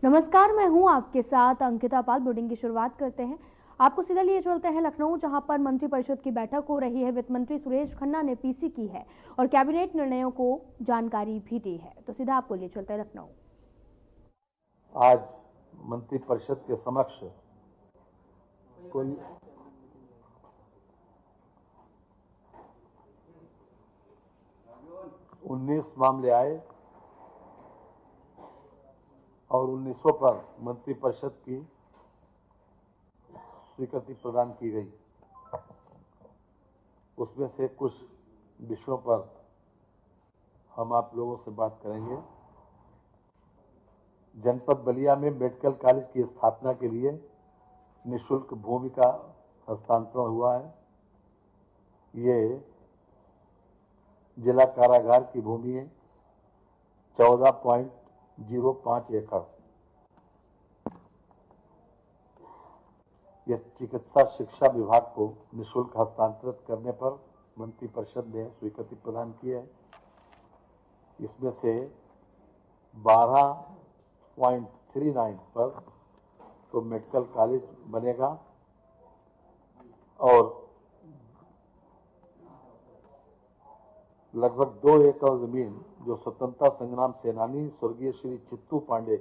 नमस्कार, मैं हूं आपके साथ अंकिता पाल। बुलेटिन की शुरुआत करते हैं। आपको सीधा लिए चलते हैं लखनऊ, जहां पर मंत्रिपरिषद की बैठक हो रही है। वित्त मंत्री सुरेश खन्ना ने पीसी की है और कैबिनेट निर्णयों को जानकारी भी दी है। तो सीधा आपको लिए चलते हैं लखनऊ। आज मंत्रिपरिषद के समक्ष कुल 19 मामले आए और 1900 पर मंत्रिपरिषद की स्वीकृति प्रदान की गई। उसमें से कुछ विषयों पर हम आप लोगों से बात करेंगे। जनपद बलिया में मेडिकल कॉलेज की स्थापना के लिए निःशुल्क भूमि का हस्तांतरण हुआ है। ये जिला कारागार की भूमि है, 14.05 एकड़। यह चिकित्सा शिक्षा विभाग को निःशुल्क हस्तांतरित करने पर मंत्रिपरिषद ने स्वीकृति प्रदान की है। इसमें से 12.39 पर तो मेडिकल कॉलेज बनेगा और लगभग 2 एकड़ जमीन जो स्वतंत्रता संग्राम सेनानी स्वर्गीय श्री चित्तू पांडे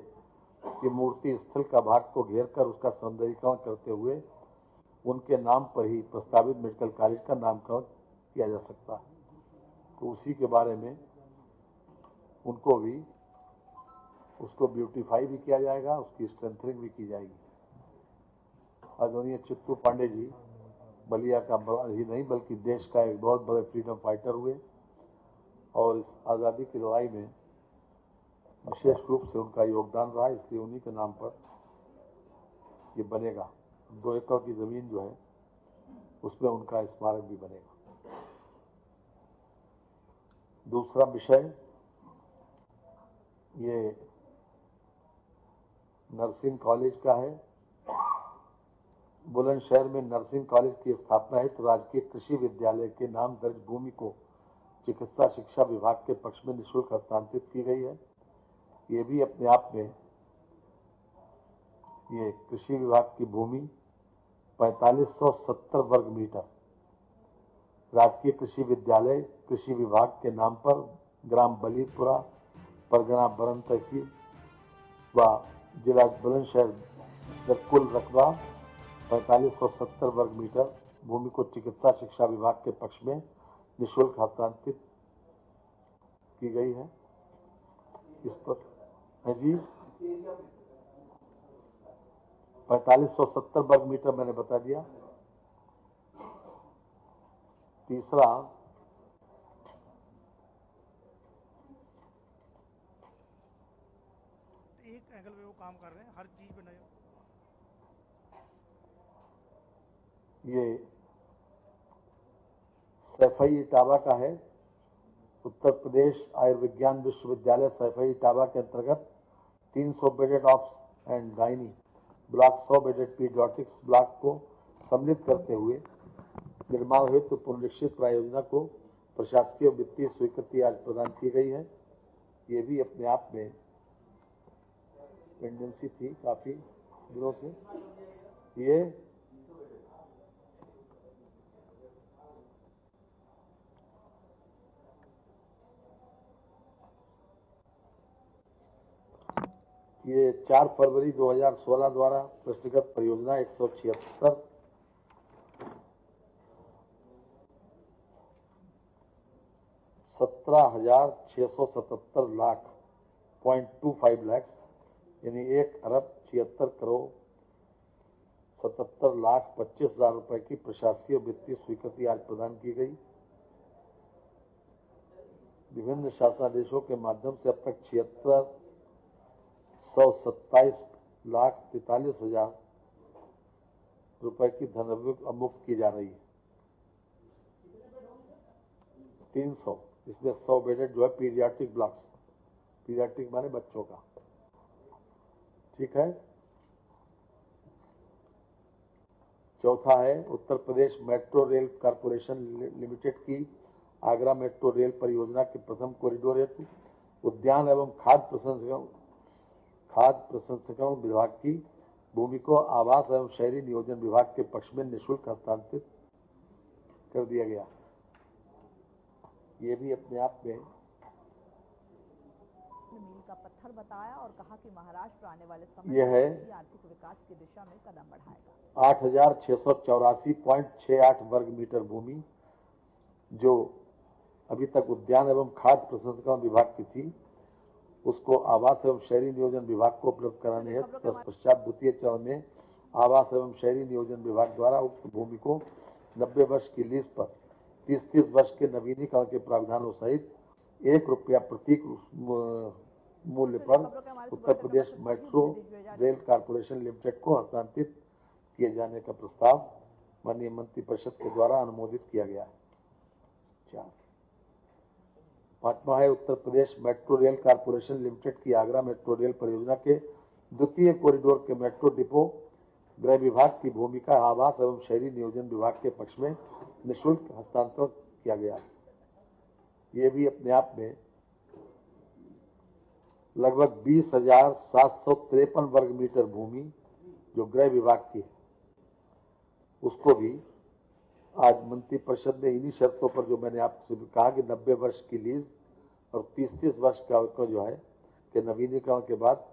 की मूर्ति स्थल का भाग को घेरकर उसका सौंदर्यीकरण करते हुए उनके नाम पर ही प्रस्तावित मेडिकल कॉलेज का नामकरण किया जा सकता है। तो उसी के बारे में उनको भी उसको ब्यूटीफाई भी किया जाएगा, उसकी स्ट्रेंथनिंग भी की जाएगी। आदरणीय चित्तू पांडे जी बलिया का ही नहीं बल्कि देश का एक बहुत बड़े फ्रीडम फाइटर हुए और इस आज़ादी की लड़ाई में विशेष रूप से उनका योगदान रहा, इसलिए उन्हीं के नाम पर ये बनेगा। 2 एकड़ की जमीन जो है उसमें उनका स्मारक भी बनेगा। दूसरा विषय ये नर्सिंग कॉलेज का है। बुलंदशहर में नर्सिंग कॉलेज की स्थापना है तो राजकीय कृषि विद्यालय के नाम दर्ज भूमि को चिकित्सा शिक्षा विभाग के पक्ष में निःशुल्क हस्तांतरित की गई है। ये भी अपने आप में ये कृषि विभाग की भूमि 4570 वर्ग मीटर राजकीय कृषि विद्यालय कृषि विभाग के नाम पर ग्राम बलीपुरा, परगना बरन तहसील व जिला बुलंदशहर कुल रकबा 4570 वर्ग मीटर भूमि को चिकित्सा शिक्षा विभाग के पक्ष में निःशुल्क हस्तांतरित की गई है। इस पर है जी 4570 वर्ग मीटर मैंने बता दिया। तीसरा एक एंगल में वो काम कर रहे हैं, हर चीज बनाए। ये सैफई इटावा का है। उत्तर प्रदेश आयुर्विज्ञान विश्वविद्यालय सैफई इटावा के अंतर्गत 300 bedded ops and gynae block 100 bedded paediatrics block को सम्मिलित करते हुए निर्माण हेतु पुनरीक्षित परियोजना को प्रशासकीय वित्तीय स्वीकृति आज प्रदान की गई है। ये भी अपने आप में पेंडेंसी थी काफी दिनों से। ये 4 फरवरी 2016 द्वारा दृष्टिगत परियोजना 176 17,677 लाख .25 लाख यानी 1,76,77,25,000 रुपए की प्रशासकीय वित्तीय स्वीकृति आज प्रदान की गई। विभिन्न शासनादेशों के माध्यम से अब तक 76,127,43,000 रुपए की धनराशि अमुक्त की जा रही है। 300 इसमें 100 बेडेड जो है पीडियाट्रिक ब्लॉक्स, पीडियाट्रिक माने बच्चों का, ठीक है। चौथा है Uttar Pradesh metro rail corporation limited की आगरा मेट्रो रेल परियोजना के प्रथम कॉरिडोर हेतु उद्यान एवं खाद्य प्रसंस्करण विभाग की भूमि को आवास एवं शहरी नियोजन विभाग के पक्ष में निःशुल्क हस्तांतरित कर दिया गया। ये भी अपने आप में मील का पत्थर बताया और कहा कि महाराष्ट्र आने वाले समय यह है में आर्थिक विकास की दिशा में कदम बढ़ाएगा। 8,684.68 वर्ग मीटर भूमि जो अभी तक उद्यान एवं खाद्य प्रसंस्करण विभाग की थी, उसको आवास एवं शहरी नियोजन विभाग को उपलब्ध कराने हेतु तत्पश्चात द्वितीय चरण में आवास एवं शहरी नियोजन विभाग द्वारा उक्त भूमि को 90 वर्ष की लीज पर 30-30 वर्ष के नवीनीकरण के प्रावधानों सहित ₹1 प्रति मूल्य पर Uttar Pradesh metro rail corporation limited को हस्तांतरित किए जाने का प्रस्ताव माननीय मंत्रिपरिषद के द्वारा अनुमोदित किया गया है। 5वां है Uttar Pradesh metro rail corporation limited की आगरा मेट्रो रेल परियोजना के द्वितीय कॉरिडोर के मेट्रो डिपो गृह विभाग की भूमि का आवास एवं शहरी नियोजन विभाग के पक्ष में निःशुल्क हस्तांतरण किया गया। ये भी अपने आप में लगभग 20,753 वर्ग मीटर भूमि जो गृह विभाग की है, उसको भी आज मंत्रिपरिषद ने इन्हीं शर्तों पर जो मैंने आपसे कहा कि 90 वर्ष की लीज और 30-30 वर्ष का जो है कि नवीनीकरण के बाद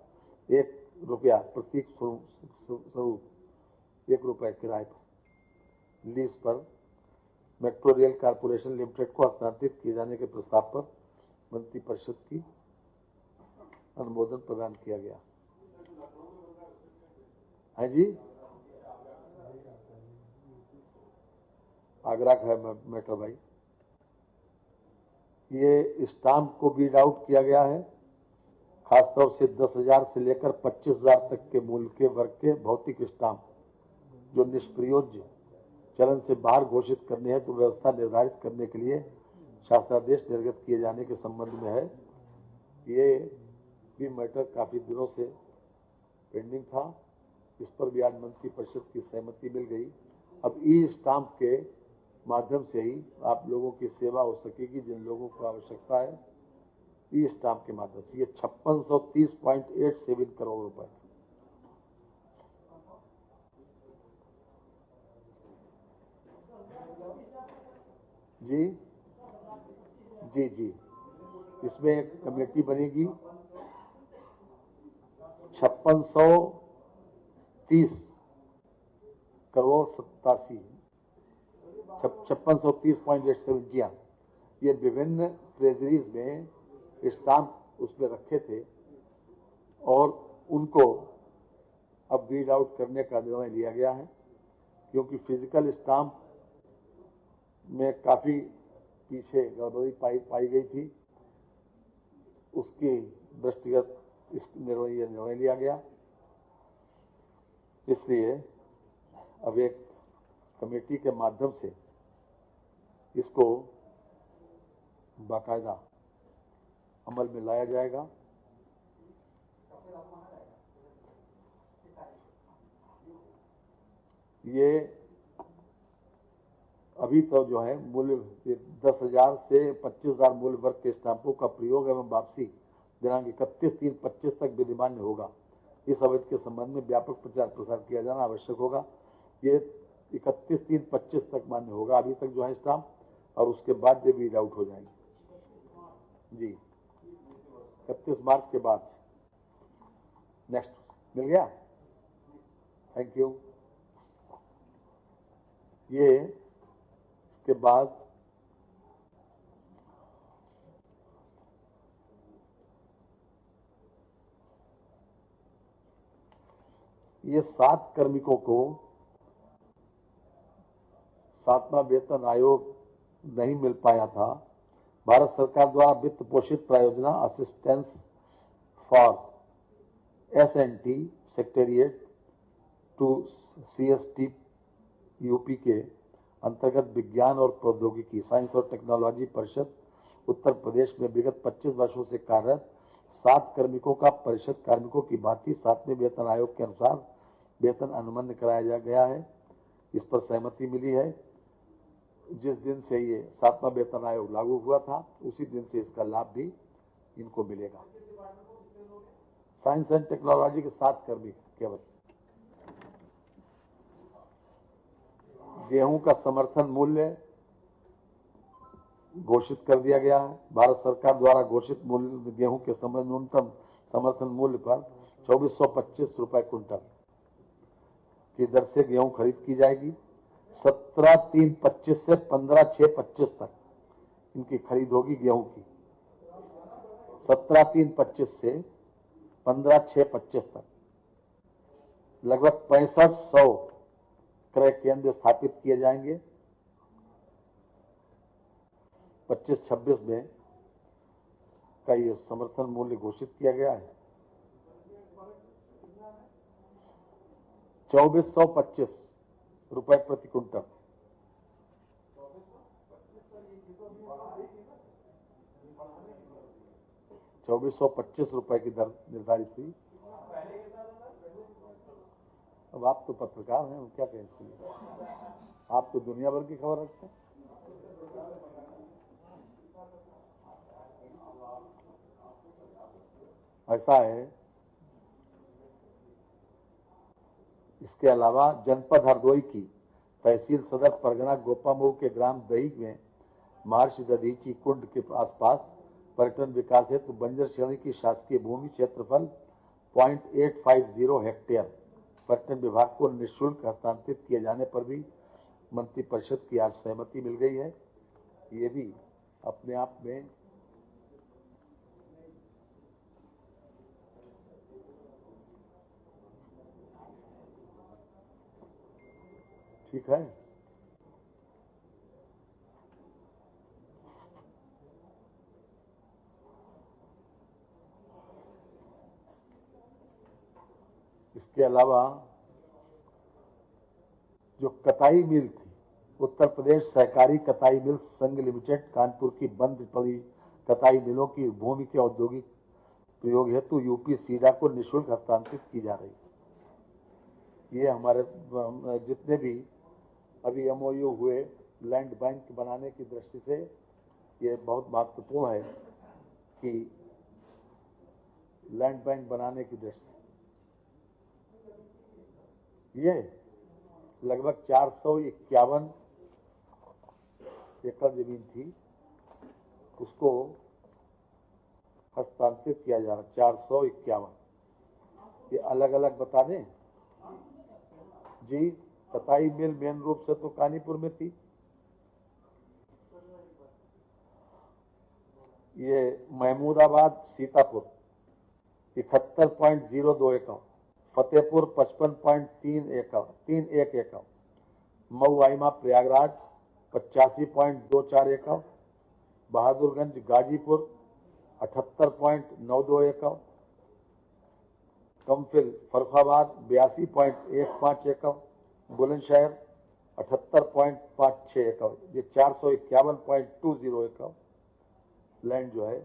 ₹1 प्रति स्वरूप ₹1 किराए पर लीज पर मेट्रो रेल कॉर्पोरेशन लिमिटेड को हस्तांतरित किए जाने के प्रस्ताव पर मंत्रिपरिषद की अनुमोदन प्रदान किया गया है। जी, आगरा का है मैटर भाई। ये स्टाम्प को बीड आउट किया गया है, खासतौर से 10,000 से लेकर 25,000 तक के मूल्य के वर्ग के भौतिक स्टाम्प जो निष्प्रयोज्य चलन से बाहर घोषित करने हेतु व्यवस्था निर्धारित करने के लिए शासनादेश निर्गत किए जाने के संबंध में है। ये भी मैटर काफी दिनों से पेंडिंग था, इस पर भी आज मंत्रिपरिषद की सहमति मिल गई। अब ई स्टाम्प के माध्यम से ही आप लोगों की सेवा हो सकेगी, जिन लोगों को आवश्यकता है। ई स्टाम्प के माध्यम से ये 5630.87 करोड़ रुपए जी जी जी इसमें एक कमेटी बनेगी 5630 करोड़ 87 5630.87। जी हाँ, ये विभिन्न ट्रेजरीज में स्टाम्प उसमें रखे थे और उनको अब बीड आउट करने का निर्णय लिया गया है, क्योंकि फिजिकल स्टाम्प में काफी पीछे गड़बड़ी पाई गई थी। उसकी दृष्टिगत इस निर्णय लिया गया। इसलिए अब एक कमेटी के माध्यम से इसको बाकायदा अमल में लाया जाएगा। ये अभी तो जो है मूल्य 10,000 से 25,000 मूल्य वर्ग के स्टाम्पों का प्रयोग एवं वापसी दिनांक 31/3/25 तक विधिमान्य होगा। इस अवधि के संबंध में व्यापक प्रचार प्रसार किया जाना आवश्यक होगा। ये 31/3/25 तक मान्य होगा अभी तक जो है स्टाम्प, और उसके बाद ये बीड आउट हो जाएंगे। जी, 31 मार्च के बाद नेक्स्ट मिल गया। Thank you. ये के बाद ये 7 कार्मिकों को 7वां वेतन आयोग नहीं मिल पाया था। भारत सरकार द्वारा वित्त पोषित प्रायोजना assistance for S&T secretariat to CST UP के अंतर्गत विज्ञान और प्रौद्योगिकी साइंस और टेक्नोलॉजी परिषद उत्तर प्रदेश में विगत 25 वर्षों से कार्यरत 7 कार्मिकों का परिषद कार्मिकों की भांति 7वें वेतन आयोग के अनुसार वेतन अनुबंध कराया गया है। इस पर सहमति मिली है। जिस दिन से ये 7वां वेतन आयोग लागू हुआ था, उसी दिन से इसका लाभ भी इनको मिलेगा। साइंस एंड टेक्नोलॉजी के साथ कर्मी केवल। गेहूं का समर्थन मूल्य घोषित कर दिया गया है। भारत सरकार द्वारा घोषित मूल्य गेहूं के न्यूनतम समर्थन मूल्य पर 2425 रुपए क्विंटल की दर से गेहूं खरीद की जाएगी। 17/3/25 से 15/6/25 तक इनकी खरीद होगी गेहूं की। 17/3/25 से 15/6/25 तक लगभग 6500 क्रय केंद्र स्थापित किए जाएंगे। 25-26 में का ये समर्थन मूल्य घोषित किया गया है। 2425 रुपए प्रति क्विंटल। 2425 रुपए की दर निर्धारित हुई। अब आप तो पत्रकार हैं, हम क्या कहें इसके लिए? आप तो दुनिया भर की खबर रखते हैं। ऐसा है। इसके अलावा जनपद हरदोई की तहसील सदर परगना गोपामऊ के ग्राम दही में महर्षि दधीची कुंड के आसपास पर्यटन विकास हेतु बंजर श्रेणी की शासकीय भूमि क्षेत्रफल 0.850 हेक्टेयर पर्यटन विभाग को निःशुल्क हस्तांतरित किए जाने पर भी मंत्रिपरिषद की आज सहमति मिल गई है। ये भी अपने आप में ठीक है। इसके अलावा जो कताई मिल थी, उत्तर प्रदेश सहकारी कताई मिल संघ लिमिटेड कानपुर की बंद पड़ी कताई मिलों की भूमि के औद्योगिक प्रयोग हेतु यूपी सीडा को निःशुल्क हस्तांतरित की जा रही है। ये हमारे जितने भी अभी एमओयू हुए लैंड बैंक बनाने की दृष्टि से ये बहुत महत्वपूर्ण है कि लैंड बैंक बनाने की दृष्टि ये लगभग 451 एकड़ जमीन थी, उसको हस्तांतरित किया जा रहा। 451 ये अलग अलग बता दें जी। कताई मिल मेन रूप से तो कानीपुर में थी। ये महमूदाबाद सीतापुर 71.02 एकड़, फतेहपुर 55.31 एकड़, मऊ आइमा प्रयागराज 85.24 एकड़, बहादुरगंज गाजीपुर 78.92 एकड़, कमफिल फर्रुखाबाद 82.15 एकड़, बुलंदशहर 78.56 एकड़। ये 451.20 एकड़ लैंड जो है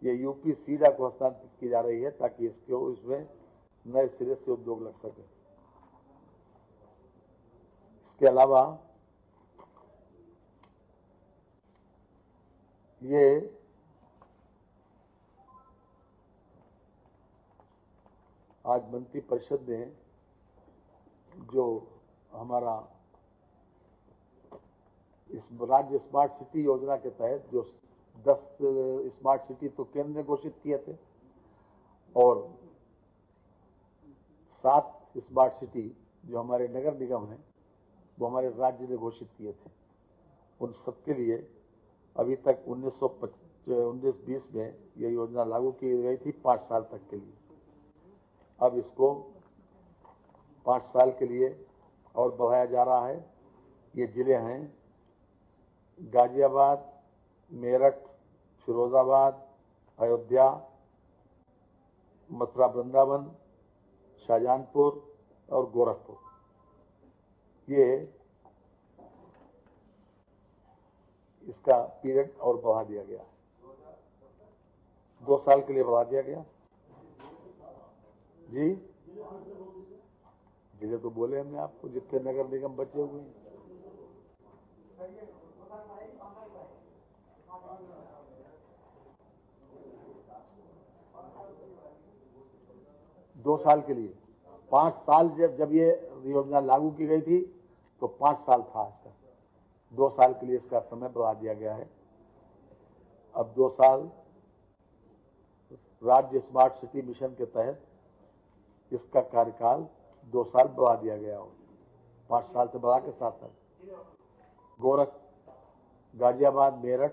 ये यूपी सीडा को हस्तांतरित की जा रही है ताकि इसमें नए सिरे से उद्योग लग सके। इसके अलावा ये आज मंत्रिपरिषद ने जो हमारा इस राज्य स्मार्ट सिटी योजना के तहत जो 10 स्मार्ट सिटी तो केंद्र ने घोषित किए थे और 7 स्मार्ट सिटी जो हमारे नगर निगम हैं वो हमारे राज्य ने घोषित किए थे। उन सबके लिए अभी तक 1919-20 में ये योजना लागू की गई थी 5 साल तक के लिए। अब इसको 5 साल के लिए और बढ़ाया जा रहा है। ये जिले हैं गाजियाबाद, मेरठ, फिरोजाबाद, अयोध्या, मथुरा वृंदावन, शाहजहांपुर और गोरखपुर। ये इसका पीरियड और बढ़ा दिया गया, 2 साल के लिए बढ़ा दिया गया जी। जिले तो बोले हमने आपको, जितने नगर निगम बचे हुए हैं। 2 साल के लिए। 5 साल जब ये योजना लागू की गई थी तो 5 साल था इसका, 2 साल के लिए इसका समय बढ़ा दिया गया है। अब 2 साल राज्य स्मार्ट सिटी मिशन के तहत इसका कार्यकाल 2 साल बढ़ा दिया गया हो, 5 साल से बढ़ा के 7 साल। गोरख, गाजियाबाद, मेरठ,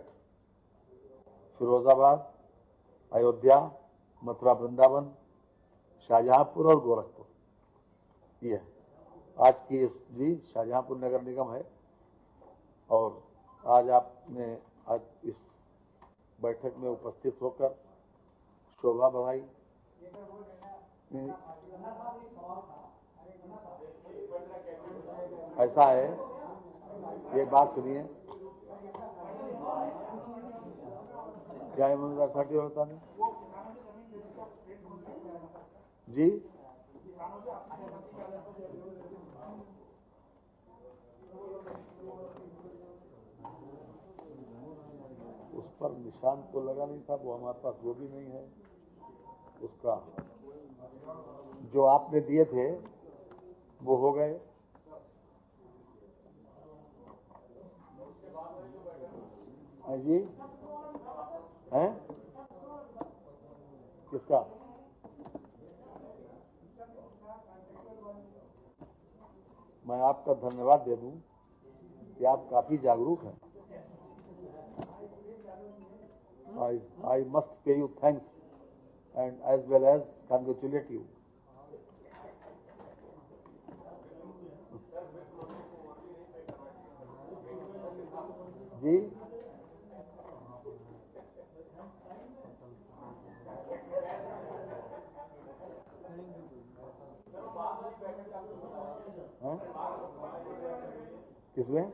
फिरोजाबाद, अयोध्या, मथुरा, वृंदावन, शाहजहांपुर और गोरखपुर, ये है आज की जी शाहजहांपुर नगर निगम है। और आज आपने आज इस बैठक में उपस्थित होकर शोभा बढ़ाई। ऐसा है, ये बात सुनिए, क्या ईमानदारी होता नहीं जी। उस पर निशान तो लगा नहीं था, वो हमारे पास वो भी नहीं है। उसका जो आपने दिए थे वो हो गए। जी हैं किसका? मैं आपका धन्यवाद दे दूं कि आप काफी जागरूक हैं। I must pay you thanks and as well as congratulate you. जी किसमें?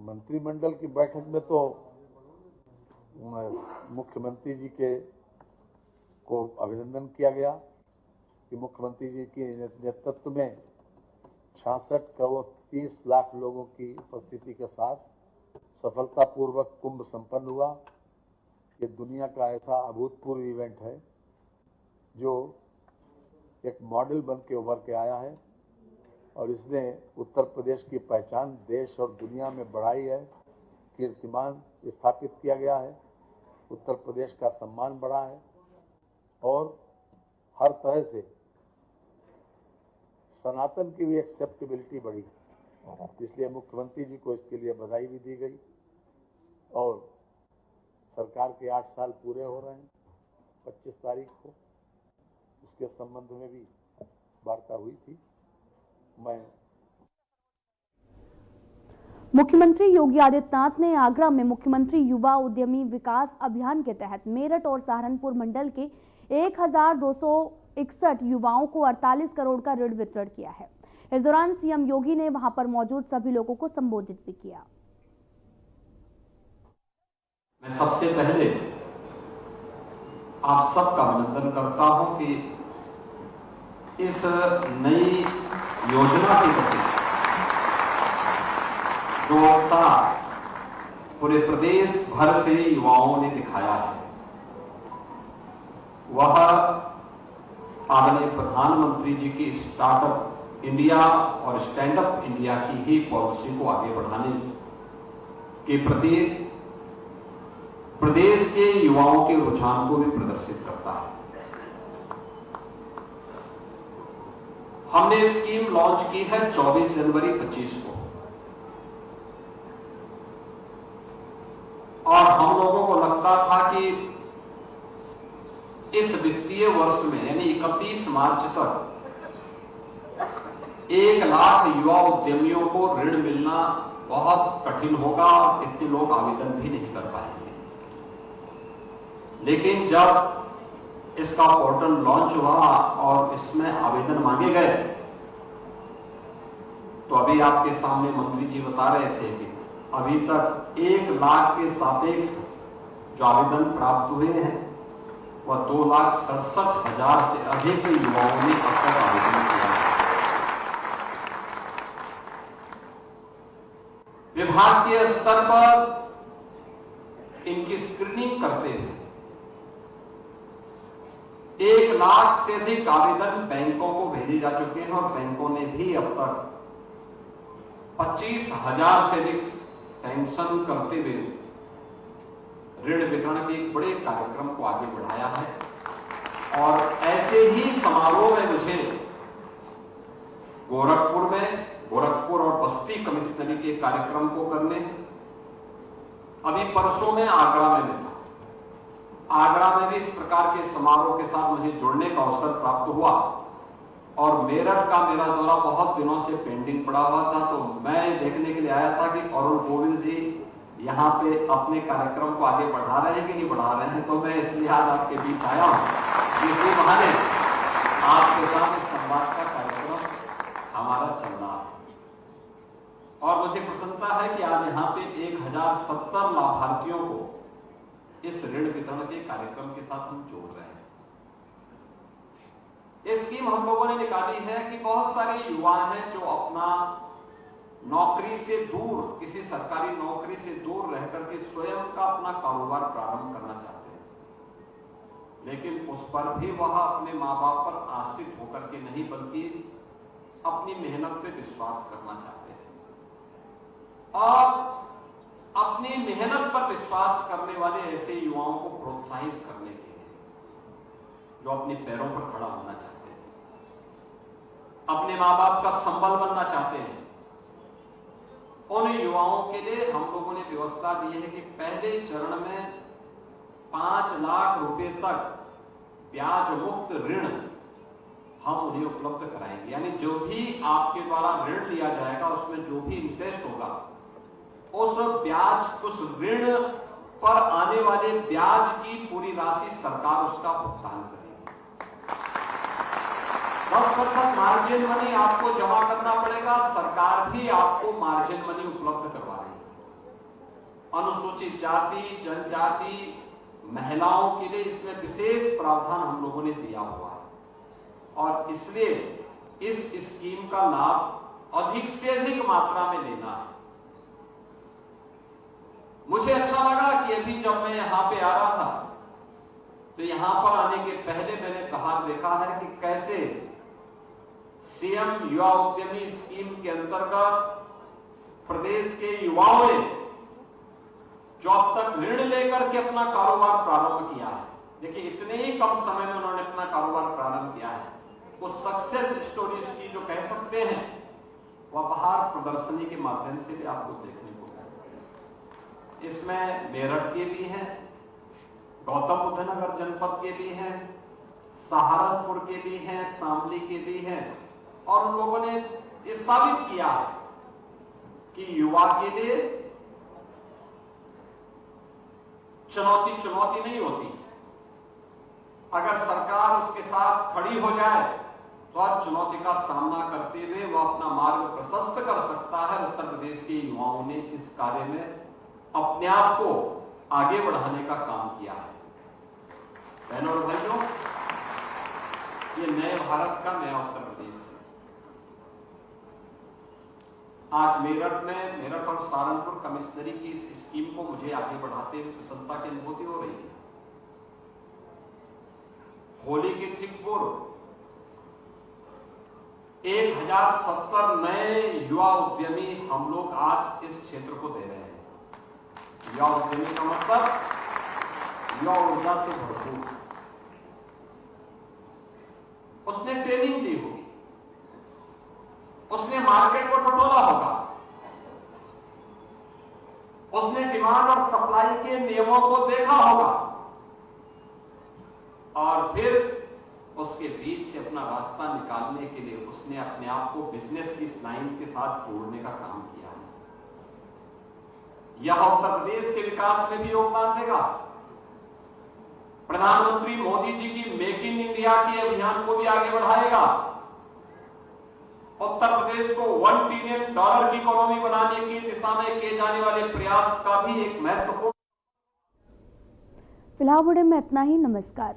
मंत्रिमंडल की बैठक में तो मुख्यमंत्री जी के को अभिनंदन किया गया कि मुख्यमंत्री जी के नेतृत्व में 66 करोड़ 30 लाख लोगों की उपस्थिति के साथ सफलतापूर्वक कुंभ संपन्न हुआ। ये दुनिया का ऐसा अभूतपूर्व इवेंट है जो एक मॉडल बन के उभर के आया है और इसने उत्तर प्रदेश की पहचान देश और दुनिया में बढ़ाई है, कीर्तिमान स्थापित किया गया है, उत्तर प्रदेश का सम्मान बढ़ा है और हर तरह से सनातन की भी एक्सेप्टेबिलिटी बढ़ी। इसलिए मुख्यमंत्री जी को इसके लिए बधाई भी दी गई और सरकार के 8 साल पूरे हो रहे हैं 25 तारीख को, उसके संबंध में भी वार्ता हुई थी। मैं मुख्यमंत्री योगी आदित्यनाथ ने आगरा में मुख्यमंत्री युवा उद्यमी विकास अभियान के तहत मेरठ और सहारनपुर मंडल के 1261 युवाओं को 48 करोड़ का ऋण वितरण किया है। इस दौरान सीएम योगी ने वहां पर मौजूद सभी लोगों को संबोधित भी किया। मैं सबसे पहले आप सबका अभिनंदन करता हूं कि इस नई योजना के प्रति जो उत्साह पूरे प्रदेश भर से युवाओं ने दिखाया है वह आदरणीय प्रधानमंत्री जी की स्टार्टअप इंडिया और स्टैंड अप इंडिया की ही पॉलिसी को आगे बढ़ाने के प्रति प्रदेश के युवाओं के रुझान को भी प्रदर्शित करता है। हमने स्कीम लॉन्च की है 24 जनवरी 25 को और हम लोगों को लगता था कि इस वित्तीय वर्ष में यानी 31 मार्च तक 1 लाख युवा उद्यमियों को ऋण मिलना बहुत कठिन होगा और इतने लोग आवेदन भी नहीं कर पाएंगे। लेकिन जब इसका पोर्टल लॉन्च हुआ और इसमें आवेदन मांगे गए तो अभी आपके सामने मंत्री जी बता रहे थे कि अभी तक 1 लाख के सापेक्ष जो आवेदन प्राप्त हुए हैं वह 2,67,000 से अधिक युवाओं ने अब तक आवेदन किया है। विभाग के स्तर पर इनकी स्क्रीनिंग करते हुए 1 लाख से अधिक आवेदन बैंकों को भेजे जा चुके हैं और बैंकों ने भी अब तक 25,000 से अधिक सैंक्शन करते हुए ऋण वितरण के एक बड़े कार्यक्रम को आगे बढ़ाया है। और ऐसे ही समारोह में मुझे गोरखपुर और बस्ती कमिश्नरी के कार्यक्रम को करने, अभी परसों में आगरा में था। आगरा में भी इस प्रकार के समारोह के साथ मुझे जुड़ने का अवसर प्राप्त हुआ और मेरठ का मेरा दौरा बहुत दिनों से पेंडिंग पड़ा हुआ था, तो मैं देखने के लिए आया था कि अरुण गोविंद जी यहाँ पे अपने कार्यक्रम को आगे बढ़ा रहे हैं कि नहीं बढ़ा रहे हैं। तो मैं इसलिए आज आपके बीच आया हूं, इसी बहाने आपके साथ इस संवाद का कार्यक्रम हमारा चल रहा है। और मुझे प्रसन्नता है कि आज यहाँ पे 1070 लाभार्थियों को इस ऋण वितरण के कार्यक्रम के साथ हम जोड़ रहे हैं। ये स्कीम हम लोगों ने निकाली है कि बहुत सारे युवा हैं जो अपना नौकरी से दूर, किसी सरकारी नौकरी से दूर रह करके स्वयं का अपना कारोबार प्रारंभ करना चाहते हैं, लेकिन उस पर भी वह अपने मां बाप पर आश्रित होकर के नहीं बल्कि अपनी मेहनत पे विश्वास करना चाहते हैं। और अपनी मेहनत पर विश्वास करने वाले ऐसे युवाओं को प्रोत्साहित करने के लिए जो अपने पैरों पर खड़ा होना चाहते हैं, अपने मां बाप का संबल बनना चाहते हैं, उन युवाओं के लिए हम लोगों ने व्यवस्था दी है कि पहले चरण में 5 लाख रुपए तक ब्याज मुक्त ऋण हम उन्हें उपलब्ध कराएंगे। यानी जो भी आपके द्वारा ऋण लिया जाएगा उसमें जो भी इंटरेस्ट होगा उस ऋण पर आने वाले ब्याज की पूरी राशि सरकार उसका भुगतान करेगी। 10% मार्जिन मनी आपको जमा करना पड़ेगा, सरकार भी आपको मार्जिन मनी उपलब्ध करवा रही है। अनुसूचित जाति, जनजाति, महिलाओं के लिए इसमें विशेष प्रावधान हम लोगों ने दिया हुआ है और इसलिए इस स्कीम का लाभ अधिक से अधिक मात्रा में लेना है। मुझे अच्छा लगा कि अभी जब मैं यहां पे आ रहा था तो यहां पर आने के पहले मैंने देखा है कि कैसे सीएम युवा उद्यमी स्कीम के अंतर्गत प्रदेश के युवाओं ने जो अब तक ऋण लेकर के अपना कारोबार प्रारंभ किया है, देखिए इतने ही कम समय में उन्होंने अपना कारोबार प्रारंभ किया है, वो सक्सेस स्टोरीज की जो कह सकते हैं वह बाहर प्रदर्शनी के माध्यम से भी आपको देखने को मिलेगा। इसमें मेरठ के भी हैं, गौतम बुद्ध नगर जनपद के भी हैं, सहारनपुर के भी हैं, शामली के भी हैं और उन लोगों ने ये साबित किया है कि युवा के लिए चुनौती नहीं होती। अगर सरकार उसके साथ खड़ी हो जाए तो हर चुनौती का सामना करते हुए वह अपना मार्ग प्रशस्त कर सकता है। उत्तर प्रदेश के युवाओं ने इस कार्य में अपने आप को आगे बढ़ाने का काम किया है। बहनों और भाइयों, ये नए भारत का नया उत्तर प्रदेश है। आज मेरठ और सहारनपुर कमिश्नरी की इस स्कीम को मुझे आगे बढ़ाते हुए प्रसन्नता की अनुभूति हो रही है। होली के ठीक पूर्व 1070 नए युवा उद्यमी हम लोग आज इस क्षेत्र को दे रहे हैं। युवा उद्यमी का मतलब युवा ऊर्जा से भरपूर, उसने ट्रेनिंग ली होगी, उसने मार्केट को टटोला होगा, उसने डिमांड और सप्लाई के नियमों को देखा होगा और फिर उसके बीच से अपना रास्ता निकालने के लिए उसने अपने आप को बिजनेस की इस लाइन के साथ जोड़ने का काम किया है। यह उत्तर प्रदेश के विकास में भी योगदान देगा। प्रधानमंत्री मोदी जी की मेक इन इंडिया के अभियान को भी आगे बढ़ाएगा। उत्तर प्रदेश को $1 ट्रिलियन की इकोनॉमी बनाने की दिशा में किए जाने वाले प्रयास का भी एक महत्वपूर्ण। फिलहाल बुलेटिन में इतना ही। नमस्कार।